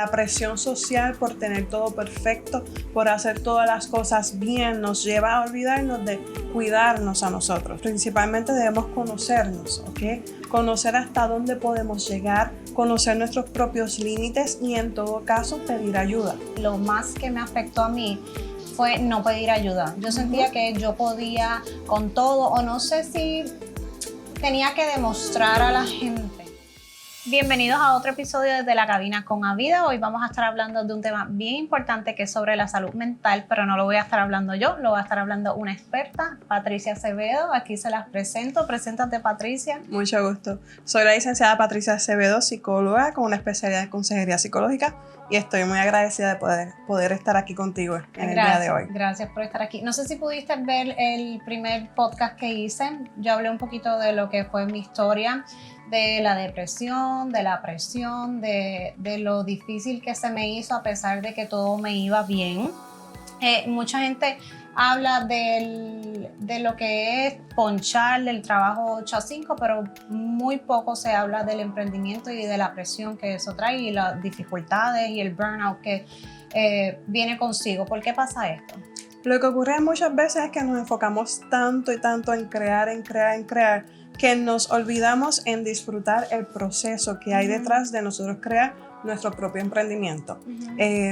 La presión social por tener todo perfecto, por hacer todas las cosas bien, nos lleva a olvidarnos de cuidarnos a nosotros. Principalmente debemos conocernos, ¿ok? Conocer hasta dónde podemos llegar, conocer nuestros propios límites y en todo caso pedir ayuda. Lo más que me afectó a mí fue no pedir ayuda. Yo sentía que yo podía con todo, o no sé si tenía que demostrar a la gente. Bienvenidos a otro episodio desde la cabina con Avida. Hoy vamos a estar hablando de un tema bien importante que es sobre la salud mental, pero no lo voy a estar hablando yo, lo va a estar hablando una experta, Patricia Acevedo. Aquí se las presento. Preséntate, Patricia. Mucho gusto. Soy la licenciada Patricia Acevedo, psicóloga con una especialidad en consejería psicológica y estoy muy agradecida de poder estar aquí contigo en el día de hoy. Gracias por estar aquí. No sé si pudiste ver el primer podcast que hice. Yo hablé un poquito de lo que fue mi historia, de la depresión, de la presión, de lo difícil que se me hizo a pesar de que todo me iba bien. Mucha gente habla de lo que es ponchar, del trabajo 8 a 5, pero muy poco se habla del emprendimiento y de la presión que eso trae y las dificultades y el burnout que viene consigo. ¿Por qué pasa esto? Lo que ocurre muchas veces es que nos enfocamos tanto y tanto en crear, que nos olvidamos en disfrutar el proceso que hay detrás de nosotros crear nuestro propio emprendimiento.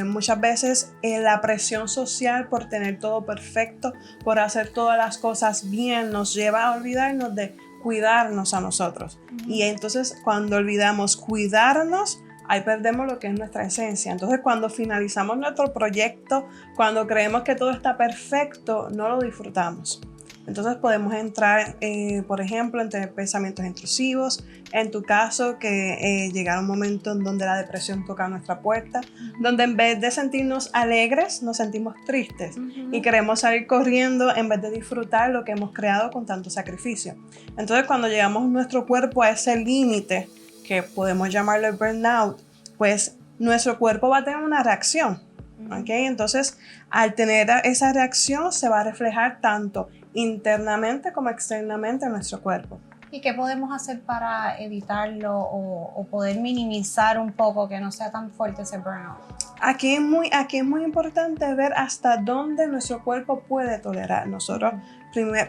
Muchas veces la presión social por tener todo perfecto, por hacer todas las cosas bien, nos lleva a olvidarnos de cuidarnos a nosotros. Y entonces cuando olvidamos cuidarnos, ahí perdemos lo que es nuestra esencia. Entonces cuando finalizamos nuestro proyecto, cuando creemos que todo está perfecto, no lo disfrutamos. Entonces podemos entrar, por ejemplo, en tener pensamientos intrusivos. En tu caso, que llegara un momento en donde la depresión toca nuestra puerta, donde en vez de sentirnos alegres, nos sentimos tristes y queremos salir corriendo en vez de disfrutar lo que hemos creado con tanto sacrificio. Entonces, cuando llegamos nuestro cuerpo a ese límite, que podemos llamarlo el burnout, pues nuestro cuerpo va a tener una reacción. ¿Okay? Entonces, al tener esa reacción, se va a reflejar tanto internamente como externamente en nuestro cuerpo. ¿Y qué podemos hacer para evitarlo o poder minimizar un poco que no sea tan fuerte ese burnout? Aquí es muy importante ver hasta dónde nuestro cuerpo puede tolerar. Nosotros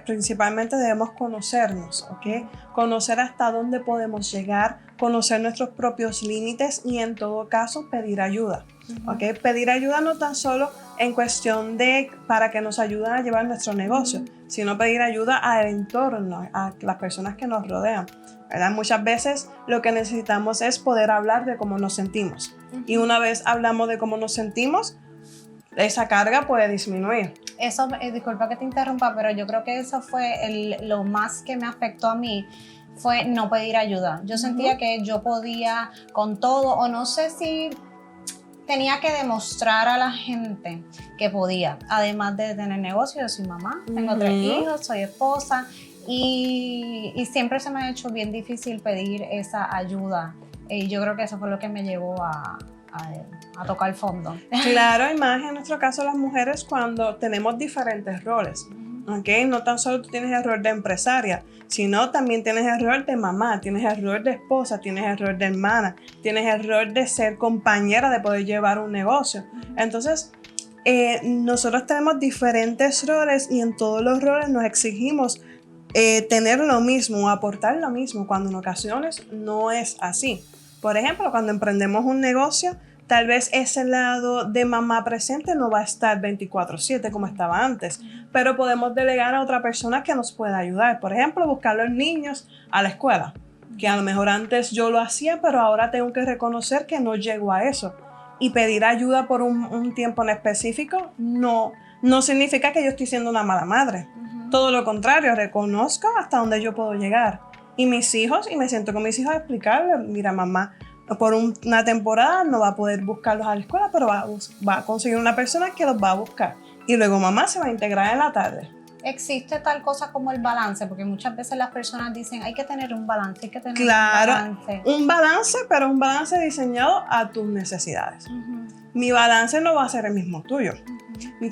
principalmente debemos conocernos, ¿ok? Conocer hasta dónde podemos llegar, conocer nuestros propios límites y en todo caso pedir ayuda. ¿Okay? Pedir ayuda no tan solo en cuestión de para que nos ayuden a llevar nuestro negocio, sino pedir ayuda al entorno, a las personas que nos rodean, ¿verdad? Muchas veces lo que necesitamos es poder hablar de cómo nos sentimos. Y una vez hablamos de cómo nos sentimos, esa carga puede disminuir. Eso, disculpa que te interrumpa, pero yo creo que eso fue lo más que me afectó a mí, fue no pedir ayuda. Yo sentía que yo podía con todo, o no sé si tenía que demostrar a la gente que podía. Además de tener negocio, yo soy mamá, tengo 3 hijos, soy esposa y siempre se me ha hecho bien difícil pedir esa ayuda. Y yo creo que eso fue lo que me llevó a tocar el fondo. Claro, y más en nuestro caso las mujeres cuando tenemos diferentes roles. ¿Okay? No tan solo tú tienes el rol de empresaria, sino también tienes el rol de mamá, tienes el rol de esposa, tienes el rol de hermana, tienes el rol de ser compañera, de poder llevar un negocio. Entonces, nosotros tenemos diferentes roles y en todos los roles nos exigimos tener lo mismo, aportar lo mismo, cuando en ocasiones no es así. Por ejemplo, cuando emprendemos un negocio, tal vez ese lado de mamá presente no va a estar 24/7 como estaba antes, pero podemos delegar a otra persona que nos pueda ayudar. Por ejemplo, buscar a los niños a la escuela, que a lo mejor antes yo lo hacía, pero ahora tengo que reconocer que no llego a eso. Y pedir ayuda por un tiempo en específico no significa que yo estoy siendo una mala madre. Todo lo contrario, reconozco hasta dónde yo puedo llegar. Y mis hijos, y me siento con mis hijos a explicarles, mira mamá, por una temporada no va a poder buscarlos a la escuela, pero va a conseguir una persona que los va a buscar. Y luego mamá se va a integrar en la tarde. ¿Existe tal cosa como el balance? Porque muchas veces las personas dicen hay que tener un balance, hay que tener claro, un balance. Un balance, pero un balance diseñado a tus necesidades. Mi balance no va a ser el mismo tuyo.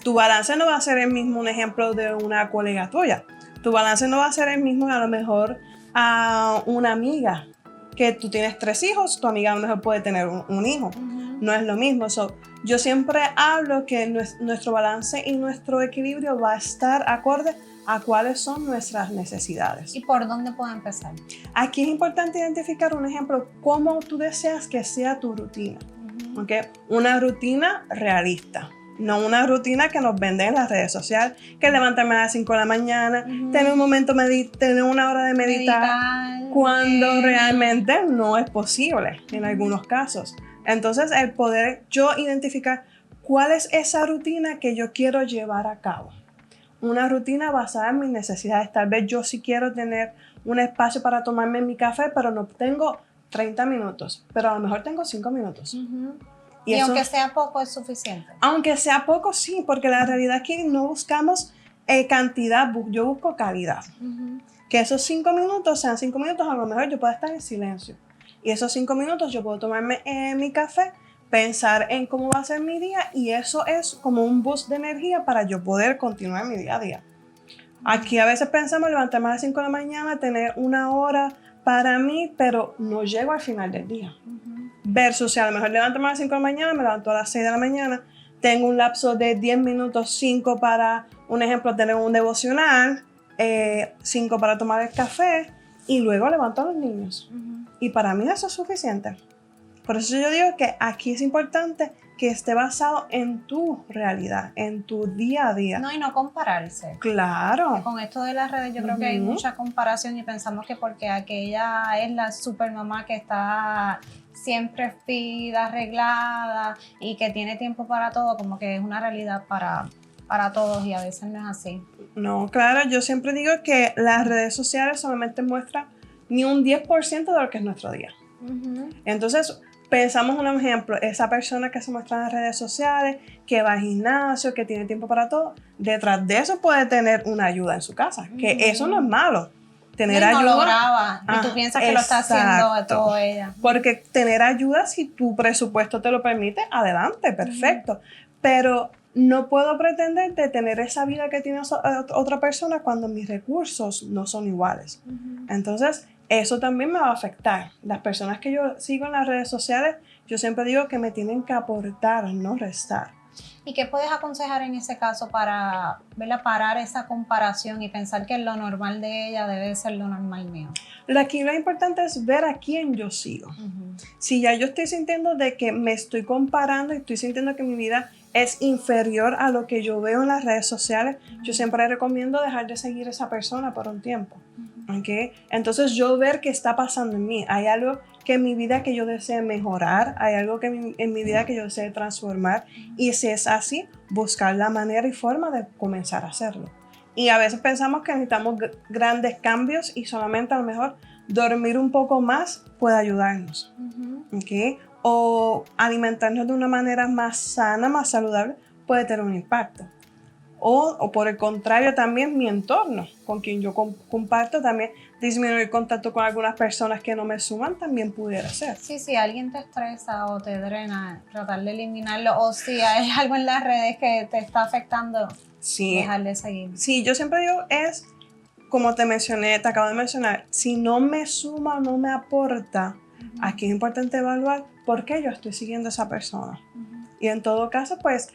Tu balance no va a ser el mismo, un ejemplo de una colega tuya. Tu balance no va a ser el mismo a lo mejor a una amiga. Que tú tienes 3 hijos, tu amiga a lo mejor puede tener un hijo. no es lo mismo. Yo siempre hablo que nuestro balance y nuestro equilibrio va a estar acorde a cuáles son nuestras necesidades. ¿Y por dónde puedo empezar? Aquí es importante identificar un ejemplo, cómo tú deseas que sea tu rutina. ¿Okay? Una rutina realista, no una rutina que nos venden en las redes sociales, que levantarme a las 5 de la mañana, tener un momento, tener una hora de meditar cuando realmente no es posible en algunos casos. Entonces, el poder yo identificar cuál es esa rutina que yo quiero llevar a cabo. Una rutina basada en mis necesidades. Tal vez yo sí quiero tener un espacio para tomarme mi café, pero no tengo 30 minutos, pero a lo mejor tengo 5 minutos. Y eso, aunque sea poco, es suficiente. Aunque sea poco, sí, porque la realidad es que no buscamos cantidad, yo busco calidad. Que esos 5 minutos sean 5 minutos, a lo mejor yo pueda estar en silencio. Y esos 5 minutos yo puedo tomarme mi café, pensar en cómo va a ser mi día, y eso es como un boost de energía para yo poder continuar mi día a día. Aquí a veces pensamos levantarme a las 5 de la mañana, tener una hora para mí, pero no llego al final del día. Versus si a lo mejor levanto a las 5 de la mañana, me levanto a las 6 de la mañana, tengo un lapso de 10 minutos, 5 para, un ejemplo, tener un devocional, 5 para tomar el café, y luego levanto a los niños. Y para mí eso es suficiente. Por eso yo digo que aquí es importante que esté basado en tu realidad, en tu día a día. No, y no compararse. Claro. Con esto de las redes yo creo que hay mucha comparación y pensamos que porque aquella es la super mamá que está siempre fit, arreglada y que tiene tiempo para todo, como que es una realidad para todos, y a veces no es así. No, claro, yo siempre digo que las redes sociales solamente muestran ni un 10% de lo que es nuestro día. Entonces, pensamos un ejemplo, esa persona que se muestra en las redes sociales, que va al gimnasio, que tiene tiempo para todo, detrás de eso puede tener una ayuda en su casa, que eso no es malo. Tener ayuda. No lo graba, y tú piensas que lo está haciendo de todo ella. Porque tener ayuda, si tu presupuesto te lo permite, adelante, perfecto. Pero no puedo pretender de tener esa vida que tiene otra persona cuando mis recursos no son iguales. Entonces, eso también me va a afectar. Las personas que yo sigo en las redes sociales, yo siempre digo que me tienen que aportar, no restar. ¿Y qué puedes aconsejar en ese caso para parar esa comparación y pensar que lo normal de ella debe ser lo normal mío? Aquí lo importante es ver a quién yo sigo. Si ya yo estoy sintiendo de que me estoy comparando y estoy sintiendo que mi vida es inferior a lo que yo veo en las redes sociales, yo siempre recomiendo dejar de seguir a esa persona por un tiempo. ¿Okay? Entonces yo ver qué está pasando en mí. Hay algo que en mi vida que yo desee mejorar, hay algo que en mi vida que yo desee transformar, y si es así, buscar la manera y forma de comenzar a hacerlo. Y a veces pensamos que necesitamos grandes cambios y solamente a lo mejor dormir un poco más puede ayudarnos. ¿Okay? O alimentarnos de una manera más sana, más saludable, puede tener un impacto. O por el contrario también mi entorno, con quien yo comparto, también disminuir contacto con algunas personas que no me suman también pudiera ser. Sí, si alguien te estresa o te drena, tratar de eliminarlo, o si hay algo en las redes que te está afectando, dejarle seguir. Sí, yo siempre digo es, como te acabo de mencionar, si no me suma o no me aporta, aquí es importante evaluar por qué yo estoy siguiendo a esa persona. Y en todo caso, pues,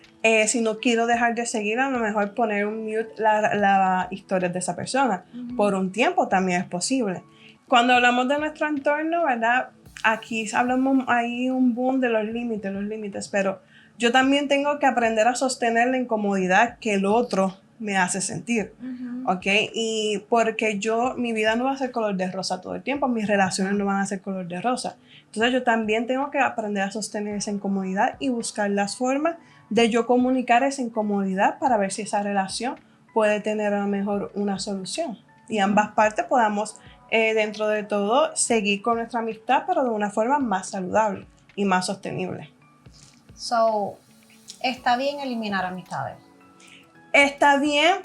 si no quiero dejar de seguir, a lo mejor poner un mute la historia de esa persona. Por un tiempo también es posible. Cuando hablamos de nuestro entorno, ¿verdad? Aquí hablamos, hay un boom de los límites, pero yo también tengo que aprender a sostener la incomodidad que el otro me hace sentir, ¿ok? Y porque mi vida no va a ser color de rosa todo el tiempo, mis relaciones no van a ser color de rosa. Entonces yo también tengo que aprender a sostener esa incomodidad y buscar las formas de yo comunicar esa incomodidad para ver si esa relación puede tener a lo mejor una solución. Y ambas partes podamos, dentro de todo, seguir con nuestra amistad, pero de una forma más saludable y más sostenible. So, ¿está bien eliminar amistades? Está bien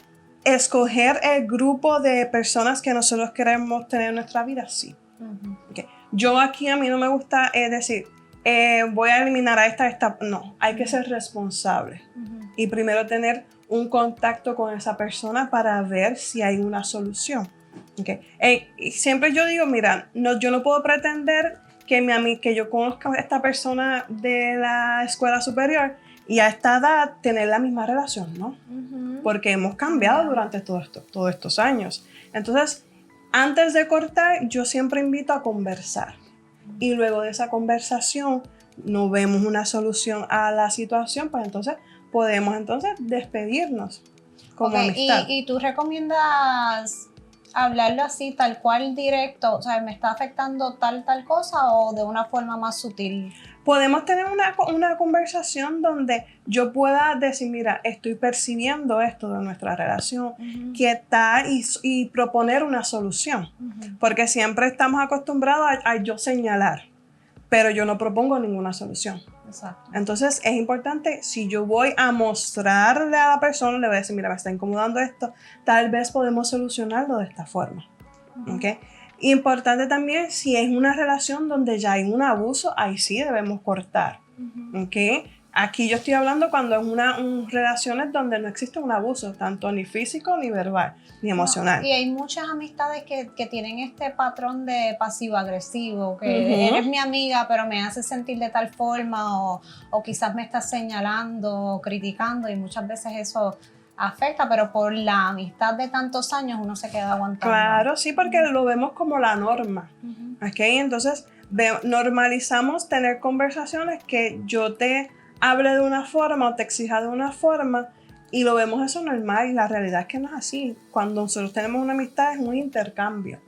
escoger el grupo de personas que nosotros queremos tener en nuestra vida, sí. Okay. Yo aquí a mí no me gusta decir, voy a eliminar a esta. No, hay que ser responsable. Y primero tener un contacto con esa persona para ver si hay una solución. Okay. Y siempre yo digo, mira, yo no puedo pretender que yo conozca a esta persona de la escuela superior y a esta edad tener la misma relación, ¿no? Porque hemos cambiado durante todos estos años. Entonces, antes de cortar, yo siempre invito a conversar. Y luego de esa conversación, no vemos una solución a la situación, pues entonces podemos despedirnos como amistad. ¿Y tú recomiendas hablarlo así, tal cual, directo? O sea, ¿me está afectando tal cosa o de una forma más sutil? Podemos tener una conversación donde yo pueda decir, mira, estoy percibiendo esto de nuestra relación, ¿qué tal? Y proponer una solución. Porque siempre estamos acostumbrados a yo señalar, pero yo no propongo ninguna solución. Exacto. Entonces es importante, si yo voy a mostrarle a la persona, le voy a decir, mira, me está incomodando esto, tal vez podemos solucionarlo de esta forma. ¿Okay? Importante también, si es una relación donde ya hay un abuso, ahí sí debemos cortar. ¿Okay? Aquí yo estoy hablando cuando es relaciones donde no existe un abuso, tanto ni físico, ni verbal, ni emocional. Y hay muchas amistades que tienen este patrón de pasivo-agresivo, que eres mi amiga, pero me hace sentir de tal forma, o quizás me estás señalando o criticando, y muchas veces eso afecta, pero por la amistad de tantos años uno se queda aguantando. Claro, sí, porque lo vemos como la norma. ¿Okay? Entonces normalizamos tener conversaciones que yo te hable de una forma o te exija de una forma y lo vemos eso normal, y la realidad es que no es así. Cuando nosotros tenemos una amistad es un intercambio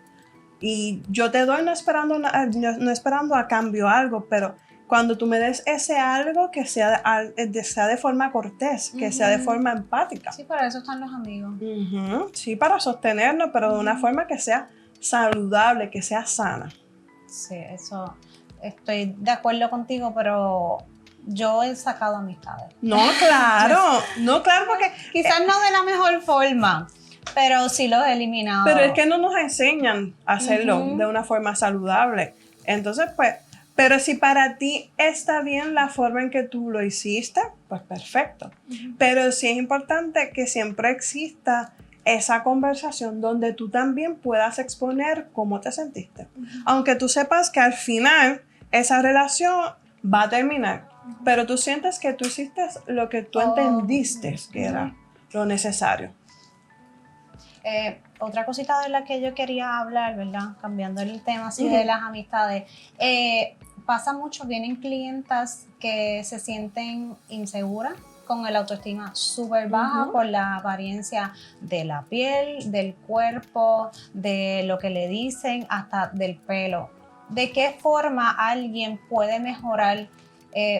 y yo te doy no esperando a cambio algo, pero cuando tú me des ese algo, que sea de forma cortés, que sea de forma empática. Sí, para eso están los amigos. Sí, para sostenernos, pero de una forma que sea saludable, que sea sana. Sí, eso estoy de acuerdo contigo, pero yo he sacado amistades. No, claro, porque quizás no de la mejor forma, pero sí los he eliminado. Pero es que no nos enseñan a hacerlo de una forma saludable. Entonces, pues, pero si para ti está bien la forma en que tú lo hiciste, pues perfecto. Pero sí es importante que siempre exista esa conversación donde tú también puedas exponer cómo te sentiste. Aunque tú sepas que al final esa relación va a terminar, pero tú sientes que tú hiciste lo que tú entendiste que era lo necesario. Otra cosita de la que yo quería hablar, ¿verdad? Cambiando el tema así de las amistades. Pasa mucho, vienen clientas que se sienten inseguras, con el autoestima súper baja por la apariencia de la piel, del cuerpo, de lo que le dicen, hasta del pelo. ¿De qué forma alguien puede mejorar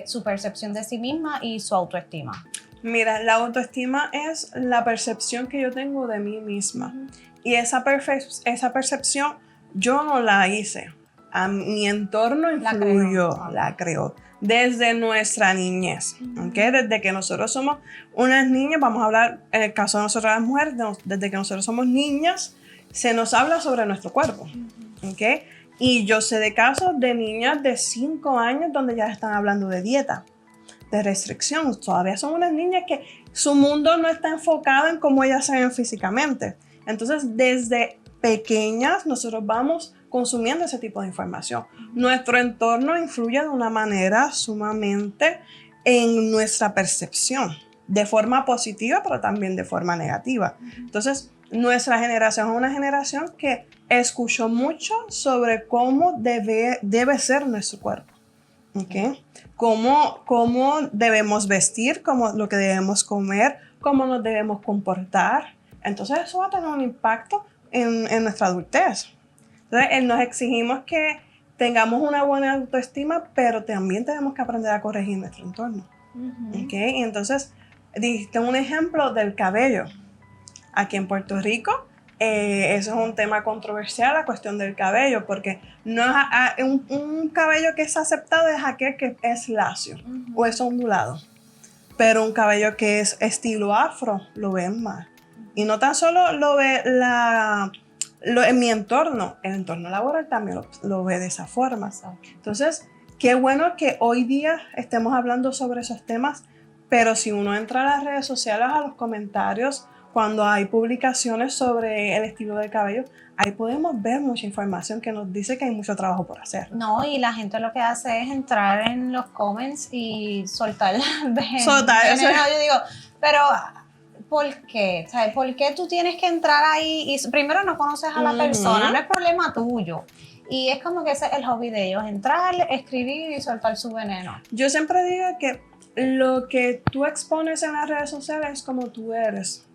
su percepción de sí misma y su autoestima? Mira, la autoestima es la percepción que yo tengo de mí misma. Y esa percepción yo no la hice. A mi entorno influyó, la creó. Desde nuestra niñez, ¿okay? Desde que nosotros somos unas niñas, vamos a hablar en el caso de nosotras las mujeres, desde que nosotros somos niñas, se nos habla sobre nuestro cuerpo, ¿okay? Y yo sé de casos de niñas de 5 años donde ya están hablando de dieta, de restricción. Todavía son unas niñas que su mundo no está enfocado en cómo ellas se ven físicamente. Entonces, desde pequeñas nosotros vamos consumiendo ese tipo de información. Nuestro entorno influye de una manera sumamente en nuestra percepción, de forma positiva, pero también de forma negativa. Entonces, nuestra generación es una generación que escuchó mucho sobre cómo debe ser nuestro cuerpo. ¿Okay? Cómo debemos vestir, lo que debemos comer, cómo nos debemos comportar. Entonces, eso va a tener un impacto en nuestra adultez. Entonces, nos exigimos que tengamos una buena autoestima, pero también tenemos que aprender a corregir nuestro entorno. ¿Okay? Y entonces, dijiste un ejemplo del cabello. Aquí en Puerto Rico, eso es un tema controversial, la cuestión del cabello, porque no es un cabello que es aceptado es aquel que es lacio o es ondulado. Pero un cabello que es estilo afro, lo ven mal. Y no tan solo lo ve en mi entorno, el entorno laboral también lo ve de esa forma. Entonces, qué bueno que hoy día estemos hablando sobre esos temas, pero si uno entra a las redes sociales, a los comentarios, cuando hay publicaciones sobre el estilo de cabello, ahí podemos ver mucha información que nos dice que hay mucho trabajo por hacer. No, y la gente lo que hace es entrar en los comments y soltar Soltar eso. Yo digo, pero ¿por qué? ¿Sabes? ¿Por qué tú tienes que entrar ahí? Y primero no conoces a la persona, no es problema tuyo. Y es como que ese es el hobby de ellos, entrar, escribir y soltar su veneno. Yo siempre digo que lo que tú expones en las redes sociales es como tú eres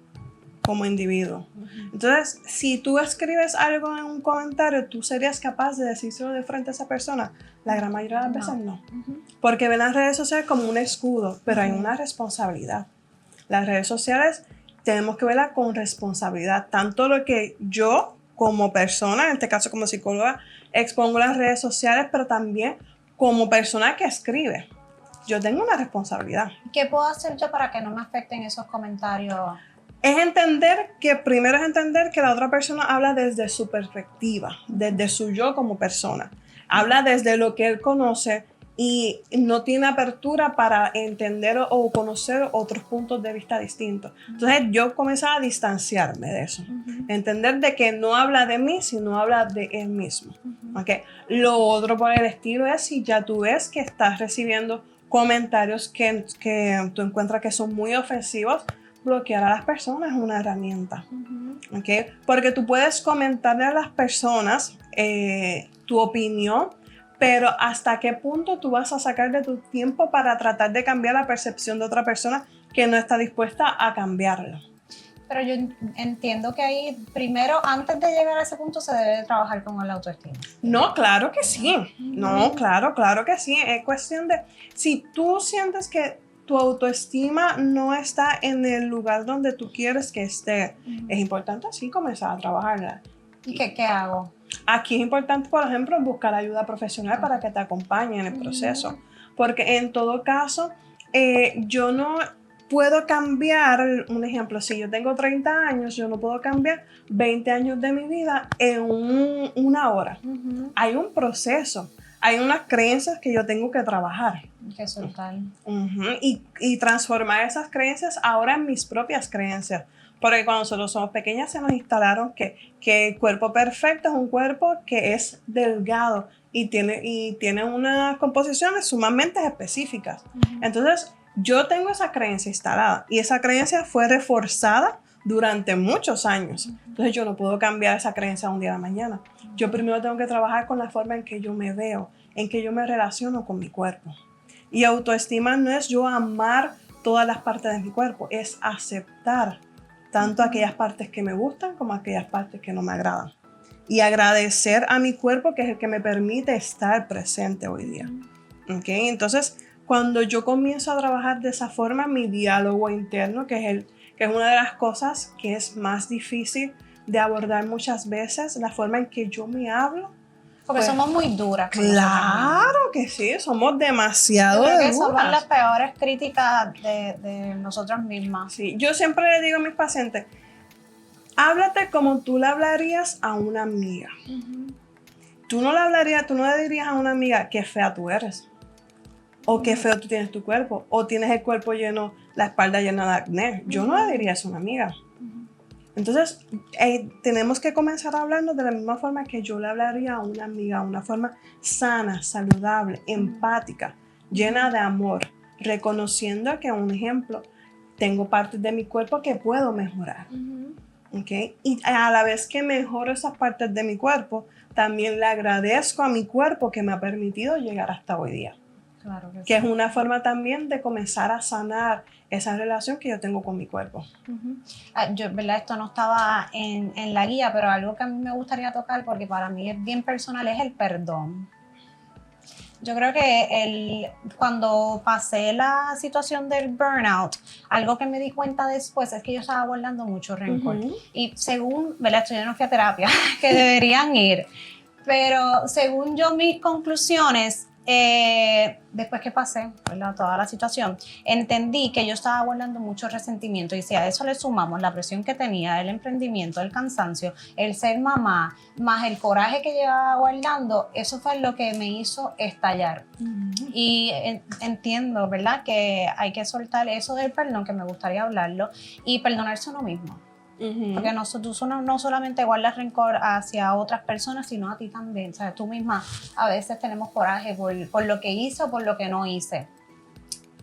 como individuo. Entonces, si tú escribes algo en un comentario, ¿tú serías capaz de decírselo de frente a esa persona? La gran mayoría de las veces no. Porque ven las redes sociales como un escudo, pero hay una responsabilidad. Las redes sociales tenemos que verlas con responsabilidad. Tanto lo que yo, como persona, en este caso como psicóloga, expongo en las redes sociales, pero también como persona que escribe. Yo tengo una responsabilidad. ¿Qué puedo hacer yo para que no me afecten esos comentarios? Es entender que, primero es entender que la otra persona habla desde su perspectiva, desde su yo como persona. Habla desde lo que él conoce y no tiene apertura para entender o conocer otros puntos de vista distintos. Entonces yo comencé a distanciarme de eso. Entender de que no habla de mí, sino habla de él mismo. ¿Okay? Lo otro por el estilo es si ya tú ves que estás recibiendo comentarios que tú encuentras que son muy ofensivos, bloquear a las personas es una herramienta. ¿Okay? Porque tú puedes comentarle a las personas tu opinión, pero ¿hasta qué punto tú vas a sacar de tu tiempo para tratar de cambiar la percepción de otra persona que no está dispuesta a cambiarlo? Pero yo entiendo que ahí, primero, antes de llegar a ese punto, se debe trabajar con la autoestima. No, claro que sí. No, claro que sí. Es cuestión de, si tú sientes que tu autoestima no está en el lugar donde tú quieres que esté, es importante así comenzar a trabajarla. ¿Y qué hago? Aquí es importante, por ejemplo, buscar ayuda profesional para que te acompañe en el proceso. Porque en todo caso, yo no puedo cambiar, un ejemplo, si yo tengo 30 años, yo no puedo cambiar 20 años de mi vida en una hora. Hay un proceso, hay unas creencias que yo tengo que trabajar. Que soltar. Y transformar esas creencias ahora en mis propias creencias. Porque cuando nosotros somos pequeñas se nos instalaron que el cuerpo perfecto es un cuerpo que es delgado y tiene unas composiciones sumamente específicas. Entonces, yo tengo esa creencia instalada y esa creencia fue reforzada durante muchos años. Entonces, yo no puedo cambiar esa creencia un día a la mañana. Yo primero tengo que trabajar con la forma en que yo me veo, en que yo me relaciono con mi cuerpo. Y autoestima no es yo amar todas las partes de mi cuerpo, es aceptar tanto aquellas partes que me gustan como aquellas partes que no me agradan. Y agradecer a mi cuerpo, que es el que me permite estar presente hoy día. ¿Okay? Entonces, cuando yo comienzo a trabajar de esa forma, mi diálogo interno, que es una de las cosas que es más difícil de abordar muchas veces, la forma en que yo me hablo. Porque pues, somos muy duras. Claro que sí, somos demasiado duras. Creo que somos las peores críticas de nosotras mismas. Sí, yo siempre le digo a mis pacientes, háblate como tú le hablarías a una amiga. Tú no le dirías a una amiga qué fea tú eres. O qué feo tú tienes tu cuerpo. O tienes el cuerpo lleno, la espalda llena de acné. Yo no le diría eso a una amiga. Entonces, tenemos que comenzar a hablarnos de la misma forma que yo le hablaría a una amiga, una forma sana, saludable, empática, llena de amor, reconociendo que, un ejemplo, tengo partes de mi cuerpo que puedo mejorar. ¿Okay? Y a la vez que mejoro esas partes de mi cuerpo, también le agradezco a mi cuerpo que me ha permitido llegar hasta hoy día. Claro que sí. Es una forma también de comenzar a sanar esa relación que yo tengo con mi cuerpo. Yo, ¿verdad? Esto no estaba en la guía, pero algo que a mí me gustaría tocar, porque para mí es bien personal, es el perdón. Yo creo que cuando pasé la situación del burnout, algo que me di cuenta después es que yo estaba guardando mucho rencor. Y según, ¿verdad? Esto yo no fui a terapia, que deberían ir, pero según yo mis conclusiones, después que pasé, ¿verdad?, toda la situación, entendí que yo estaba guardando mucho resentimiento y si a eso le sumamos la presión que tenía, el emprendimiento, el cansancio, el ser mamá, más el coraje que llevaba guardando, eso fue lo que me hizo estallar. Y entiendo, ¿verdad?, que hay que soltar eso del perdón, que me gustaría hablarlo, y perdonarse a uno mismo. Porque tú no solamente guardas rencor hacia otras personas, sino a ti también. O sea, tú misma a veces tenemos coraje por lo que hice o por lo que no hice.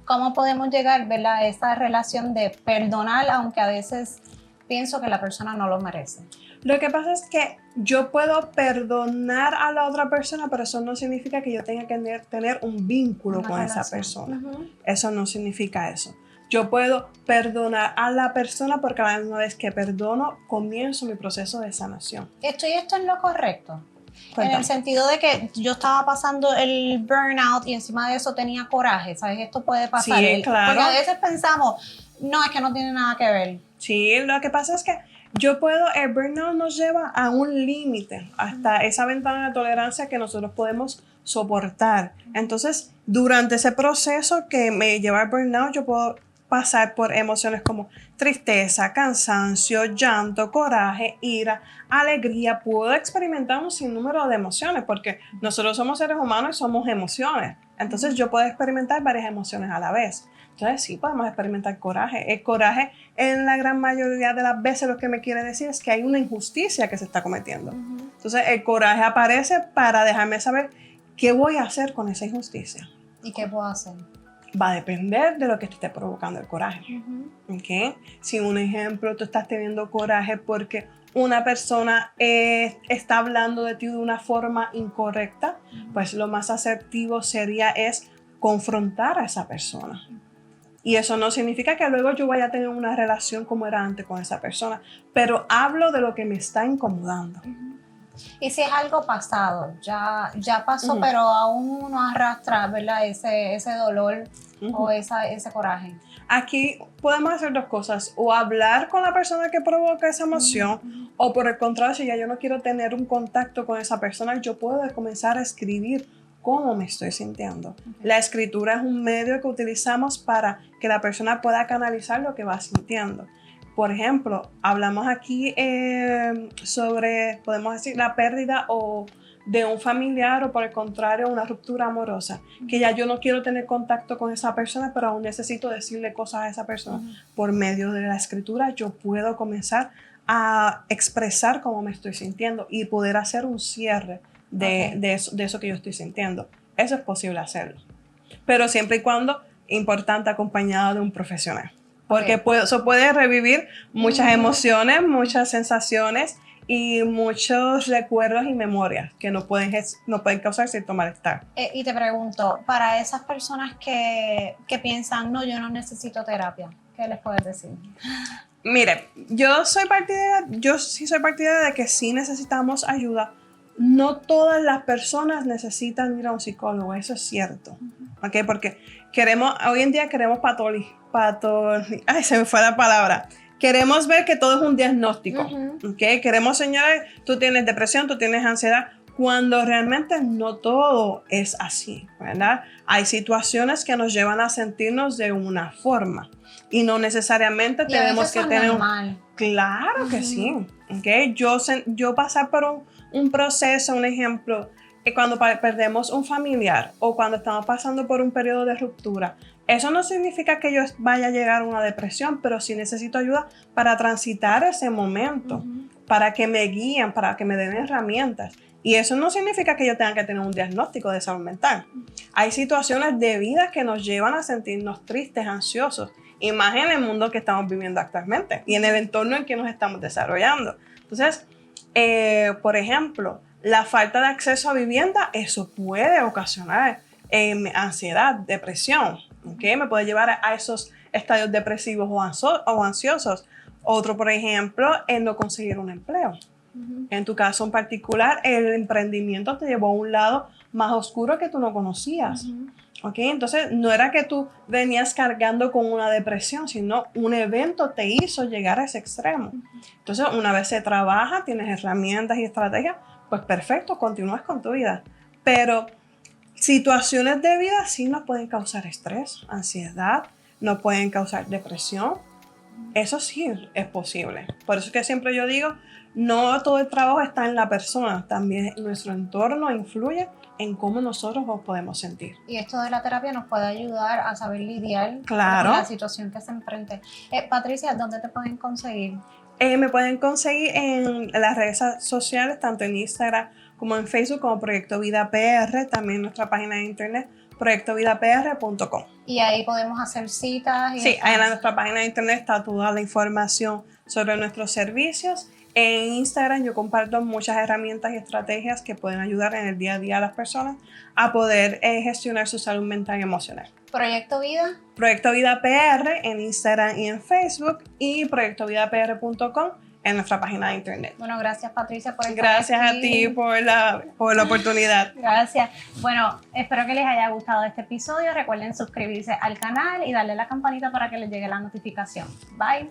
¿Cómo podemos llegar, ¿verdad?, a esa relación de perdonar, aunque a veces pienso que la persona no lo merece? Lo que pasa es que yo puedo perdonar a la otra persona, pero eso no significa que yo tenga que tener un vínculo con esa persona. Eso no significa eso. Yo puedo perdonar a la persona porque a la misma vez que perdono, comienzo mi proceso de sanación. Esto es lo correcto. Cuéntame. En el sentido de que yo estaba pasando el burnout y encima de eso tenía coraje, ¿sabes? Esto puede pasar. Sí, claro. Porque a veces pensamos, no, es que no tiene nada que ver. Sí, lo que pasa es que el burnout nos lleva a un límite, hasta esa ventana de tolerancia que nosotros podemos soportar. Entonces, durante ese proceso que me lleva al burnout, yo puedo pasar por emociones como tristeza, cansancio, llanto, coraje, ira, alegría. Puedo experimentar un sinnúmero de emociones porque nosotros somos seres humanos y somos emociones. Entonces yo puedo experimentar varias emociones a la vez. Entonces sí podemos experimentar coraje. El coraje en la gran mayoría de las veces lo que me quiere decir es que hay una injusticia que se está cometiendo. Entonces el coraje aparece para dejarme saber qué voy a hacer con esa injusticia. ¿Y qué puedo hacer? Va a depender de lo que te esté provocando el coraje. ¿Okay? Si un ejemplo, tú estás teniendo coraje porque una persona está hablando de ti de una forma incorrecta, pues lo más asertivo sería confrontar a esa persona. Y eso no significa que luego yo vaya a tener una relación como era antes con esa persona, pero hablo de lo que me está incomodando. Y si es algo pasado, ya pasó, pero aún no arrastra, ¿verdad?, ese dolor o ese coraje. Aquí podemos hacer dos cosas, o hablar con la persona que provoca esa emoción, o por el contrario, si ya yo no quiero tener un contacto con esa persona, yo puedo comenzar a escribir cómo me estoy sintiendo. La escritura es un medio que utilizamos para que la persona pueda canalizar lo que va sintiendo. Por ejemplo, hablamos aquí sobre, podemos decir, la pérdida o de un familiar o por el contrario una ruptura amorosa, que ya yo no quiero tener contacto con esa persona, pero aún necesito decirle cosas a esa persona. Por medio de la escritura yo puedo comenzar a expresar cómo me estoy sintiendo y poder hacer un cierre de eso que yo estoy sintiendo. Eso es posible hacerlo, pero siempre y cuando, importante, acompañado de un profesional, porque eso puede revivir muchas emociones, muchas sensaciones y muchos recuerdos y memorias que no pueden causar cierto malestar. Y te pregunto, para esas personas que piensan, no, yo no necesito terapia, ¿qué les puedes decir? Mire, yo sí soy partidaria de que sí necesitamos ayuda. No todas las personas necesitan ir a un psicólogo, eso es cierto. ¿Okay? Porque hoy en día queremos ay, se me fue la palabra. Queremos ver que todo es un diagnóstico. ¿Okay? Queremos señalar, tú tienes depresión, tú tienes ansiedad, cuando realmente no todo es así, ¿verdad? Hay situaciones que nos llevan a sentirnos de una forma y no necesariamente tenemos que tener normal. Claro que sí. ¿Okay? Yo pasar por un proceso, un ejemplo, cuando perdemos un familiar o cuando estamos pasando por un periodo de ruptura, eso no significa que yo vaya a llegar a una depresión, pero sí necesito ayuda para transitar ese momento, para que me guíen, para que me den herramientas. Y eso no significa que yo tenga que tener un diagnóstico de salud mental. Hay situaciones de vida que nos llevan a sentirnos tristes, ansiosos, y más en el mundo que estamos viviendo actualmente y en el entorno en que nos estamos desarrollando. Entonces, por ejemplo, la falta de acceso a vivienda, eso puede ocasionar ansiedad, depresión, ¿okay? Me puede llevar a esos estadios depresivos o ansiosos. Otro, por ejemplo, es no conseguir un empleo. En tu caso en particular, el emprendimiento te llevó a un lado más oscuro que tú no conocías. ¿Okay? Entonces, no era que tú venías cargando con una depresión, sino un evento te hizo llegar a ese extremo. Entonces, una vez se trabaja, tienes herramientas y estrategias, pues perfecto, continúas con tu vida. Pero situaciones de vida sí nos pueden causar estrés, ansiedad, nos pueden causar depresión. Eso sí es posible. Por eso es que siempre yo digo, no todo el trabajo está en la persona, también nuestro entorno influye en cómo nosotros nos podemos sentir. Y esto de la terapia nos puede ayudar a saber lidiar Claro. con la situación que se enfrente. Patricia, ¿dónde te pueden conseguir? Me pueden conseguir en las redes sociales, tanto en Instagram como en Facebook, como Proyecto Vida PR, también en nuestra página de internet, proyectovidapr.com. Y ahí podemos hacer citas. Sí, ahí en nuestra página de internet está toda la información sobre nuestros servicios. En Instagram yo comparto muchas herramientas y estrategias que pueden ayudar en el día a día a las personas a poder gestionar su salud mental y emocional. ¿Proyecto Vida? Proyecto Vida PR en Instagram y en Facebook y proyectovidapr.com en nuestra página de internet. Bueno, gracias Patricia por estar Gracias aquí. a ti por la oportunidad. Gracias. Bueno, espero que les haya gustado este episodio. Recuerden suscribirse al canal y darle a la campanita para que les llegue la notificación. Bye.